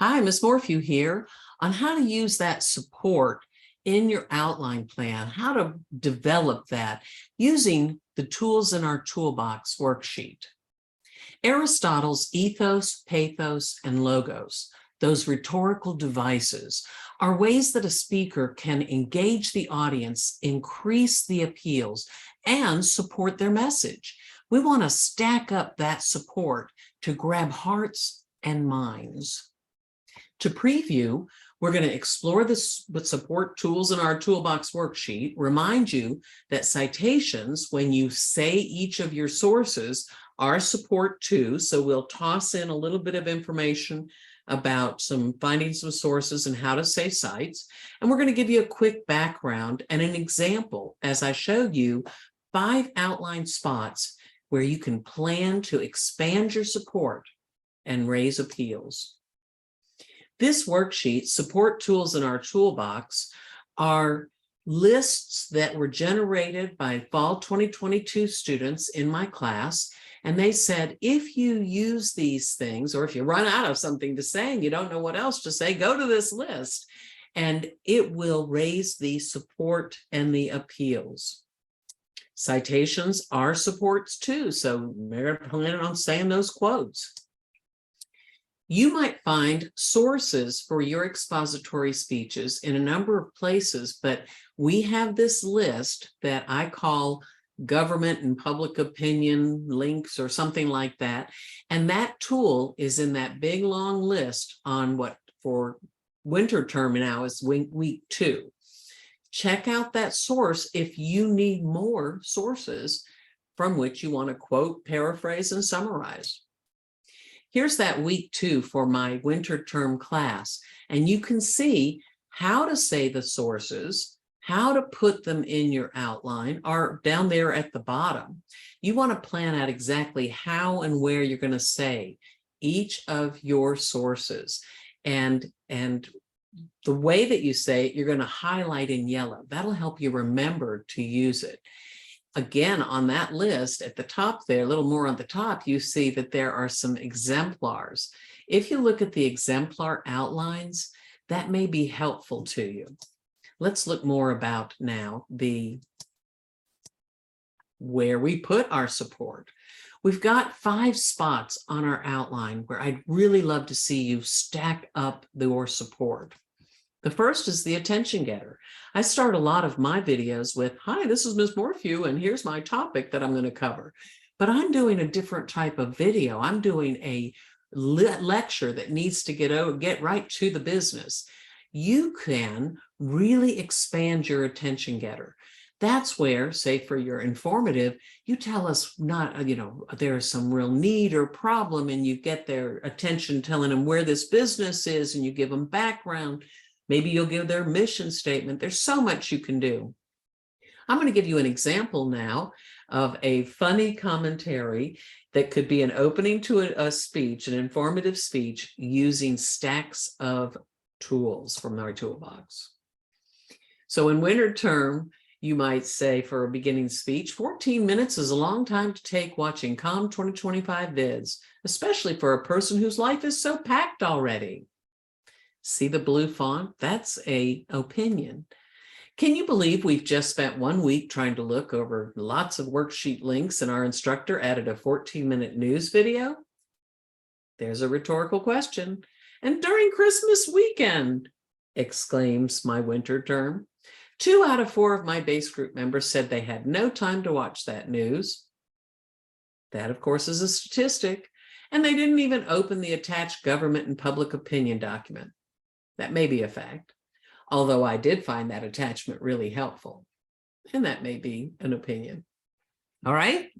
Hi, Ms. Morphew here on how to use that support in your outline plan, how to develop that using the tools in our toolbox worksheet. Aristotle's ethos, pathos, and logos, those rhetorical devices, are ways that a speaker can engage the audience, increase the appeals, and support their message. We want to stack up that support to grab hearts and minds. To preview, we're going to explore the support tools in our toolbox worksheet, remind you that citations, when you say each of your sources, are support too. So we'll toss in a little bit of information about some findings of sources and how to say cites. And we're going to give you a quick background and an example, as I showed you, 5 outline spots where you can plan to expand your support and raise appeals. This worksheet, support tools in our toolbox, are lists that were generated by fall 2022 students in my class. And they said, if you use these things, or if you run out of something to say and you don't know what else to say, go to this list and it will raise the support and the appeals. Citations are supports too, so we're planning on saying those quotes. You might find sources for your expository speeches in a number of places, but we have this list that I call government and public opinion links or something like that. And that tool is in that big long list on what for winter term now is week 2. Check out that source if you need more sources from which you want to quote, paraphrase, and summarize. Here's that week 2 for my winter term class, and you can see how to say the sources, how to put them in your outline are down there at the bottom. You want to plan out exactly how and where you're going to say each of your sources. And the way that you say it, you're going to highlight in yellow. That'll help you remember to use it. Again, on that list at the top there, a little more on the top, you see that there are some exemplars. If you look at the exemplar outlines, that may be helpful to you. Let's look more about now where we put our support. We've got 5 spots on our outline where I'd really love to see you stack up your support. The first is the attention getter. I start a lot of my videos with, hi, this is Ms. Morphew, and here's my topic that I'm going to cover. But I'm doing a different type of video. I'm doing a lecture that needs to get right to the business. You can really expand your attention getter. That's where, say for your informative, you tell us there's some real need or problem and you get their attention telling them where this business is and you give them background. Maybe you'll give their mission statement. There's so much you can do. I'm going to give you an example now of a funny commentary that could be an opening to a speech, an informative speech using stacks of tools from our toolbox. So in winter term, you might say for a beginning speech, 14 minutes is a long time to take watching COM 2025 vids, especially for a person whose life is so packed already. See the blue font? That's an opinion. Can you believe we've just spent 1 week trying to look over lots of worksheet links and our instructor added a 14-minute news video? There's a rhetorical question. And during Christmas weekend, exclaims my winter term. 2 out of 4 of my base group members said they had no time to watch that news. That, of course, is a statistic. And they didn't even open the attached government and public opinion document. That may be a fact, although I did find that attachment really helpful. And that may be an opinion. All right.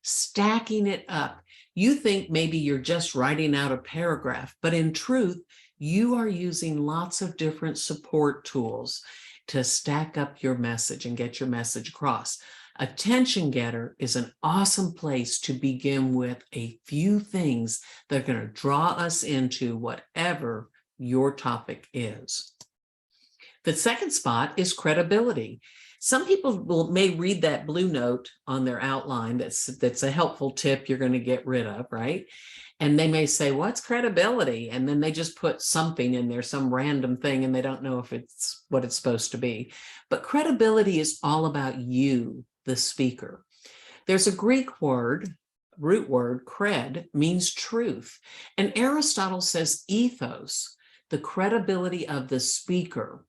Stacking it up. You think maybe you're just writing out a paragraph, but in truth, you are using lots of different support tools to stack up your message and get your message across. Attention getter is an awesome place to begin with a few things that are going to draw us into whatever your topic is. The second spot is credibility. Some people may read that blue note on their outline that's a helpful tip you're going to get rid of, right? And they may say, what's credibility? And then they just put something in there, some random thing, and they don't know if it's what it's supposed to be. But credibility is all about you, the speaker. There's a Greek word, root word, cred, means truth. And Aristotle says ethos, the credibility of the speaker,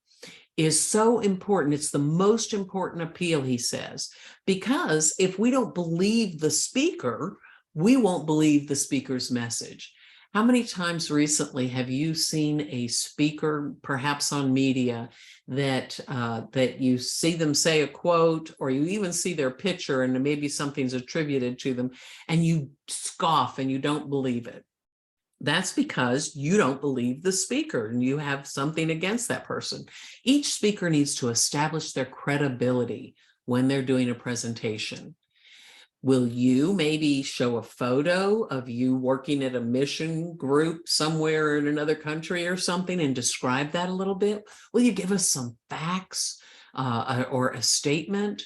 is so important. It's the most important appeal, he says, because if we don't believe the speaker, we won't believe the speaker's message. How many times recently have you seen a speaker, perhaps on media, that you see them say a quote, or you even see their picture and maybe something's attributed to them, and you scoff and you don't believe it? That's because you don't believe the speaker and you have something against that person. Each speaker needs to establish their credibility when they're doing a presentation. Will you maybe show a photo of you working at a mission group somewhere in another country or something and describe that a little bit? Will you give us some facts or a statement?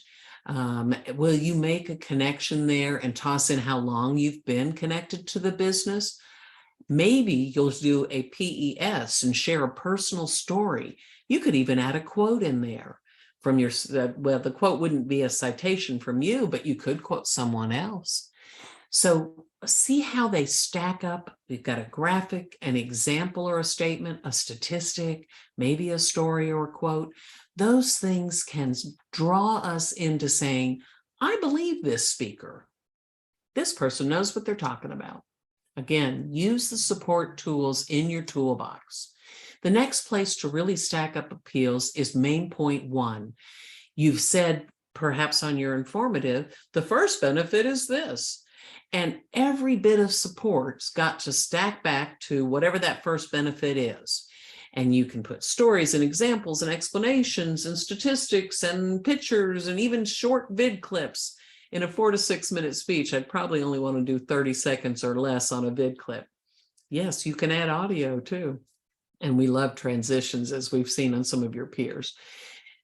Will you make a connection there and toss in how long you've been connected to the business? Maybe you'll do a PES and share a personal story. You could even add a quote in there from your, well, the quote wouldn't be a citation from you, but you could quote someone else. So see how they stack up. We've got a graphic, an example or a statement, a statistic, maybe a story or a quote. Those things can draw us into saying, I believe this speaker. This person knows what they're talking about. Again, use the support tools in your toolbox. The next place to really stack up appeals is main point 1. You've said, perhaps on your informative, the first benefit is this. And every bit of support's got to stack back to whatever that first benefit is. And you can put stories and examples and explanations and statistics and pictures and even short vid clips. In a 4 to 6 minute speech, I'd probably only want to do 30 seconds or less on a vid clip. Yes, you can add audio too. And we love transitions, as we've seen on some of your peers.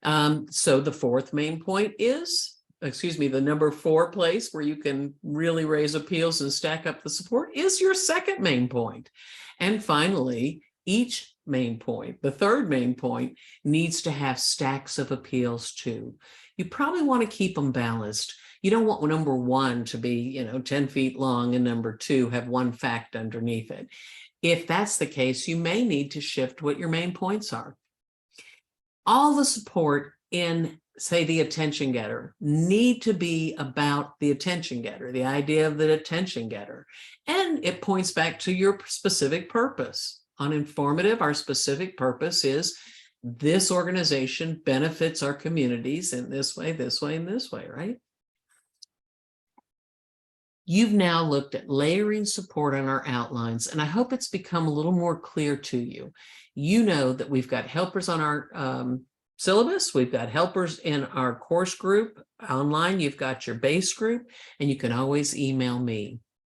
So the fourth main point is, the number 4 place where you can really raise appeals and stack up the support is your second main point. And finally, each main point, the third main point, needs to have stacks of appeals too. You probably want to keep them balanced. You don't want number 1 to be, 10 feet long and number 2 have one fact underneath it. If that's the case, you may need to shift what your main points are. All the support in, say, the attention getter need to be about the attention getter, the idea of the attention getter. And it points back to your specific purpose. On informative, our specific purpose is this organization benefits our communities in this way, and this way, right? You've now looked at layering support on our outlines, and I hope it's become a little more clear to you. You know that we've got helpers on our syllabus, we've got helpers in our course group online, you've got your base group, and you can always email me.